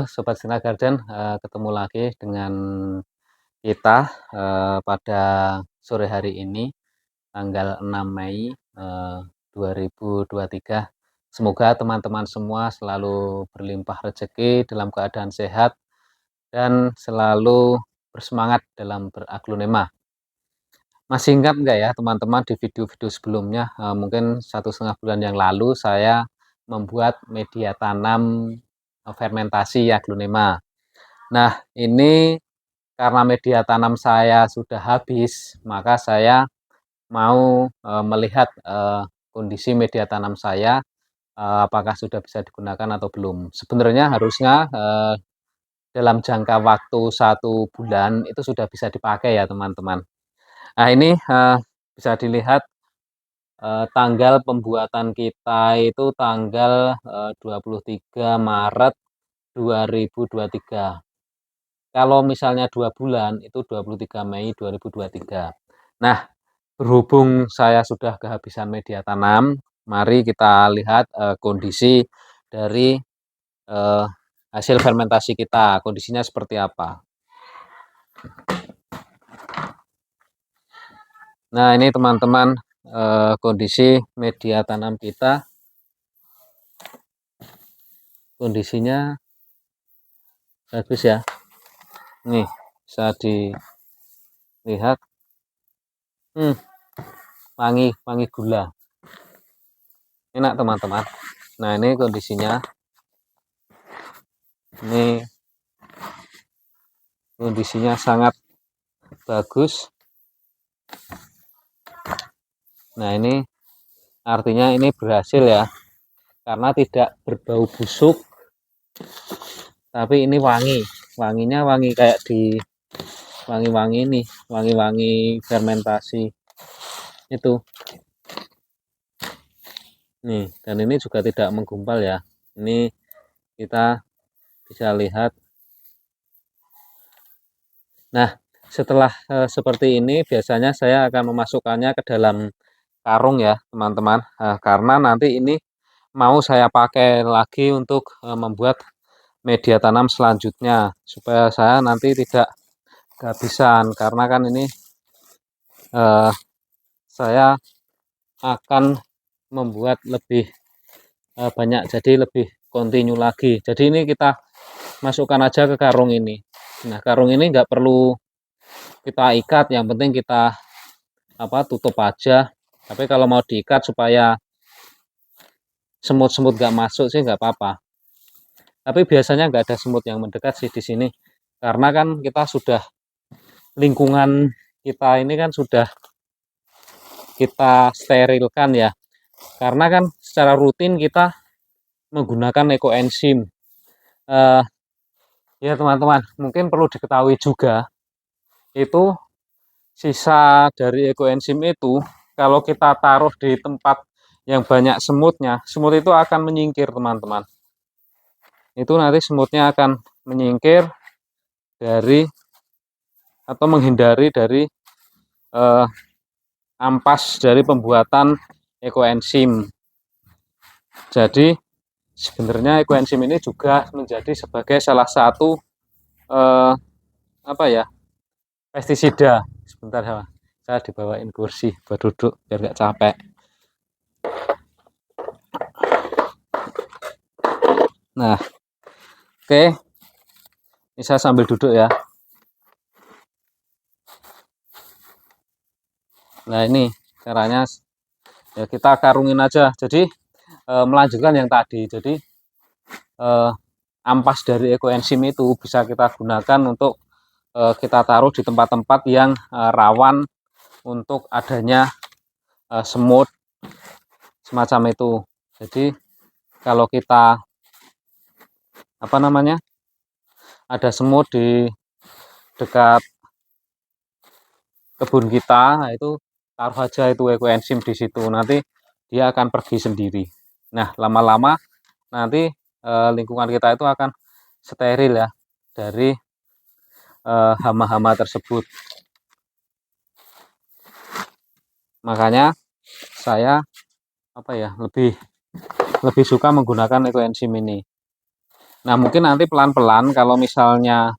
Sobat Sinar Garden, ketemu lagi dengan kita pada sore hari ini, tanggal 6 Mei 2023. Semoga teman-teman semua selalu berlimpah rezeki, dalam keadaan sehat, dan selalu bersemangat dalam beraglonema. Masih ingat nggak ya teman-teman, di video-video sebelumnya, mungkin 1,5 bulan yang lalu saya membuat media tanam fermentasi aglonema. Nah, ini karena media tanam saya sudah habis, maka saya mau melihat kondisi media tanam saya, apakah sudah bisa digunakan atau belum. Sebenarnya harusnya dalam jangka waktu 1 bulan itu sudah bisa dipakai ya teman-teman. Nah, ini bisa dilihat tanggal pembuatan kita itu tanggal 23 Maret 2023. Kalau misalnya 2 bulan itu 23 Mei 2023. Nah, berhubung saya sudah kehabisan media tanam, mari kita lihat kondisi dari hasil fermentasi kita, kondisinya seperti apa. Nah, ini teman-teman kondisi media tanam kita. Kondisinya bagus ya. Nih, bisa dilihat. Wangi gula. Enak teman-teman. Nah, ini kondisinya. Ini kondisinya sangat bagus. Nah, ini artinya ini berhasil ya, karena tidak berbau busuk, tapi ini wanginya wangi kayak di wangi-wangi nih, wangi-wangi fermentasi itu nih. Dan ini juga tidak menggumpal ya. Ini kita bisa lihat. Nah, setelah seperti ini biasanya saya akan memasukkannya ke dalam karung ya teman-teman, karena nanti ini mau saya pakai lagi untuk membuat media tanam selanjutnya, supaya saya nanti tidak kehabisan, karena kan ini saya akan membuat lebih banyak, jadi lebih kontinu lagi. Jadi ini kita masukkan aja ke karung ini. Nah, karung ini nggak perlu kita ikat, yang penting kita tutup aja. Tapi kalau mau diikat supaya semut-semut nggak masuk sih nggak apa-apa. Tapi biasanya nggak ada semut yang mendekat sih di sini, karena kan kita sudah, lingkungan kita ini kan sudah kita sterilkan ya, karena kan secara rutin kita menggunakan ekoenzim. Ya teman-teman, mungkin perlu diketahui juga, itu sisa dari ekoenzim itu kalau kita taruh di tempat yang banyak semutnya, semut itu akan menyingkir teman-teman. Itu nanti semutnya akan menyingkir dari atau menghindari dari ampas dari pembuatan ekoenzim. Jadi sebenarnya ekoenzim ini juga menjadi sebagai salah satu pestisida. Sebentar ya, saya dibawain kursi buat duduk biar nggak capek. Nah, oke, ini saya sambil duduk ya. Nah, ini caranya ya, kita karungin aja. Jadi melanjutkan yang tadi, jadi ampas dari ekoenzim itu bisa kita gunakan untuk kita taruh di tempat-tempat yang rawan untuk adanya semut semacam itu. Jadi kalau kita ada semut di dekat kebun kita, nah itu taruh aja itu ekoenzim di situ, nanti dia akan pergi sendiri. Nah, lama-lama nanti lingkungan kita itu akan steril ya dari hama-hama tersebut. Makanya saya lebih suka menggunakan ekoenzim ini. Nah, mungkin nanti pelan-pelan kalau misalnya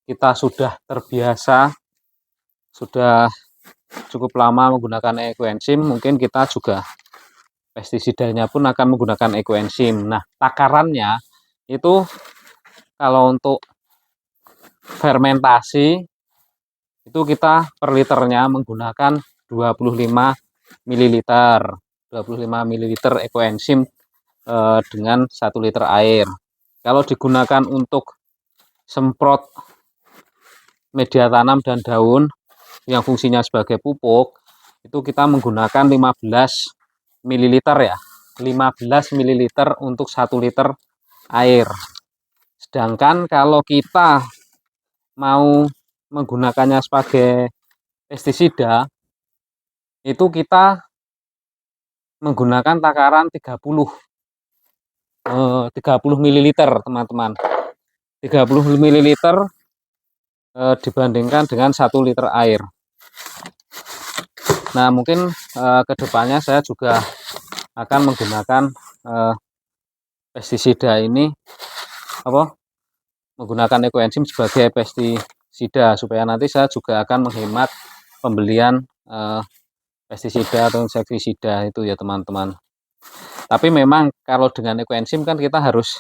kita sudah terbiasa, sudah cukup lama menggunakan ekoenzim, mungkin kita juga pestisidanya pun akan menggunakan ekoenzim. Nah, takarannya itu kalau untuk fermentasi itu kita per liternya menggunakan 25 ml. 25 ml ekoenzim dengan 1 liter air. Kalau digunakan untuk semprot media tanam dan daun yang fungsinya sebagai pupuk, itu kita menggunakan 15 ml ya. 15 ml untuk 1 liter air. Sedangkan kalau kita mau menggunakannya sebagai pestisida, itu kita menggunakan takaran 30 ml, teman-teman. 30 ml dibandingkan dengan 1 liter air. Nah, mungkin kedepannya saya juga akan menggunakan pestisida ini menggunakan ekoenzim sebagai pestisida, supaya nanti saya juga akan menghemat pembelian pestisida atau insektisida itu ya, teman-teman. Tapi memang kalau dengan ekoenzim kan kita harus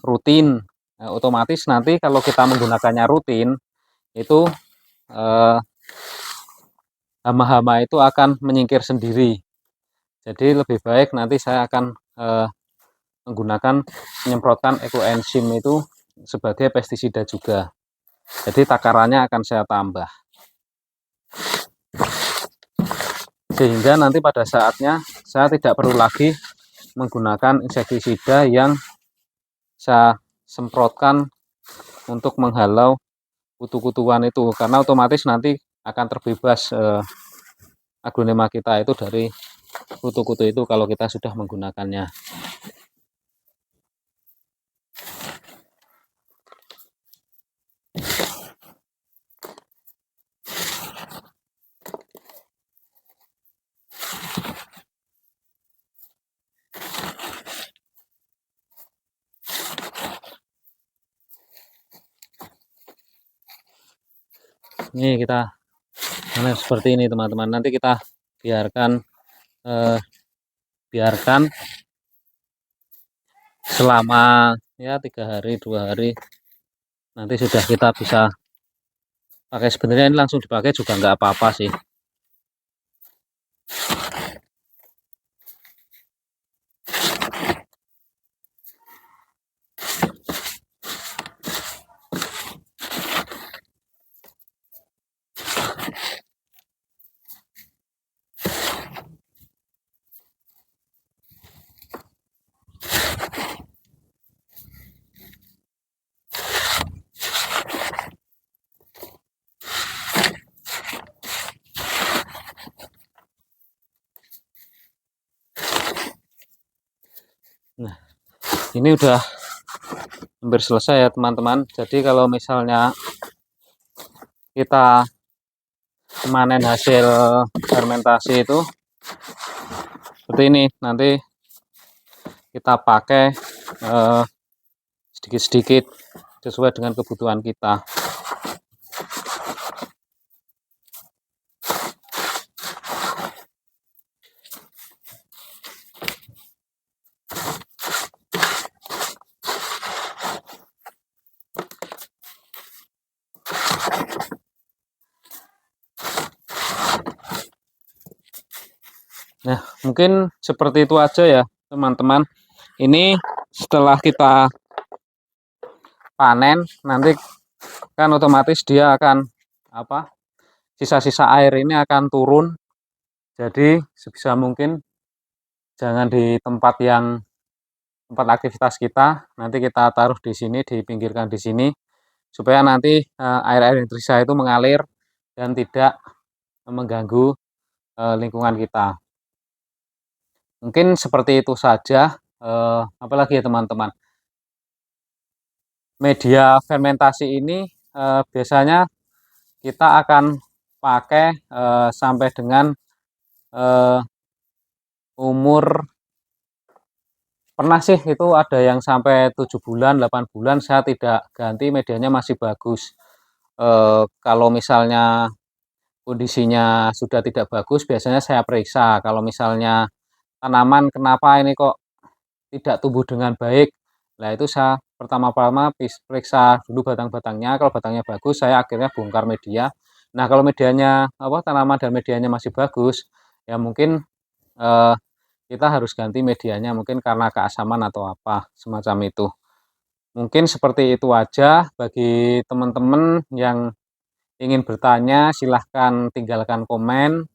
rutin. Otomatis nanti kalau kita menggunakannya rutin, itu hama-hama itu akan menyingkir sendiri. Jadi lebih baik nanti saya akan menggunakan menyemprotkan ekoenzim itu sebagai pestisida juga. Jadi takarannya akan saya tambah. Sehingga nanti pada saatnya saya tidak perlu lagi menggunakan insektisida yang saya semprotkan untuk menghalau kutu-kutuan itu, karena otomatis nanti akan terbebas aglonema kita itu dari kutu-kutu itu kalau kita sudah menggunakannya. Ini kita seperti ini, teman-teman. Nanti kita biarkan selama ya 3 hari 2 hari, nanti sudah kita bisa pakai. Sebenarnya ini langsung dipakai juga nggak apa-apa sih. Nah, ini udah hampir selesai ya, teman-teman. Jadi kalau misalnya kita memanen hasil fermentasi itu seperti ini, nanti kita pakai sedikit-sedikit sesuai dengan kebutuhan kita. Nah, mungkin seperti itu aja ya, teman-teman. Ini setelah kita panen, nanti kan otomatis dia akan sisa-sisa air ini akan turun. Jadi sebisa mungkin jangan di tempat aktivitas kita, nanti kita taruh di sini, dipinggirkan di sini, supaya nanti air-air yang tersisa itu mengalir dan tidak mengganggu lingkungan kita. Mungkin seperti itu saja. Apalagi ya, teman-teman, media fermentasi ini biasanya kita akan pakai sampai dengan umur Pernah sih itu ada yang sampai 7 bulan, 8 bulan saya tidak ganti, medianya masih bagus. Kalau misalnya kondisinya sudah tidak bagus, biasanya saya periksa. Kalau misalnya tanaman kenapa ini kok tidak tumbuh dengan baik, nah itu saya pertama-tama periksa dulu batang-batangnya, kalau batangnya bagus saya akhirnya bongkar media. Nah kalau medianya tanaman dan medianya masih bagus, ya mungkin, eee, kita harus ganti medianya mungkin karena keasaman atau apa, semacam itu. Mungkin seperti itu aja bagi teman-teman yang ingin bertanya silahkan tinggalkan komen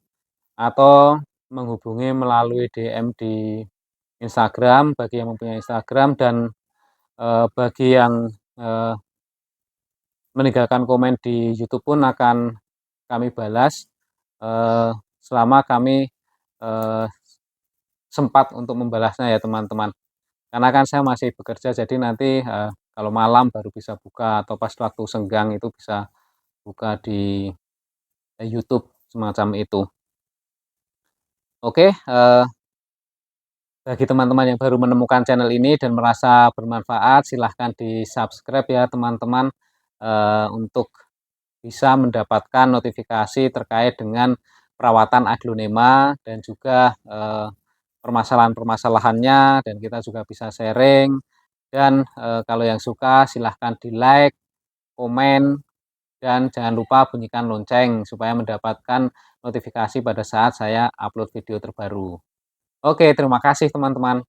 atau menghubungi melalui DM di Instagram bagi yang mempunyai Instagram dan, bagi yang, eee, meninggalkan komen di YouTube pun akan kami balas, eee, selama kami, eee, sempat untuk membalasnya ya teman-teman. Karena kan saya masih bekerja jadi nanti, kalau malam baru bisa buka atau pas waktu senggang itu bisa buka di, YouTube semacam itu. Oke, bagi teman-teman yang baru menemukan channel ini dan merasa bermanfaat, silahkan di-subscribe ya teman-teman, untuk bisa mendapatkan notifikasi terkait dengan perawatan aglonema dan juga, permasalahan-permasalahannya dan kita juga bisa sharing dan, kalau yang suka silahkan di-like, komen, dan jangan lupa bunyikan lonceng supaya mendapatkan notifikasi pada saat saya upload video terbaru. Oke, terima kasih teman-teman.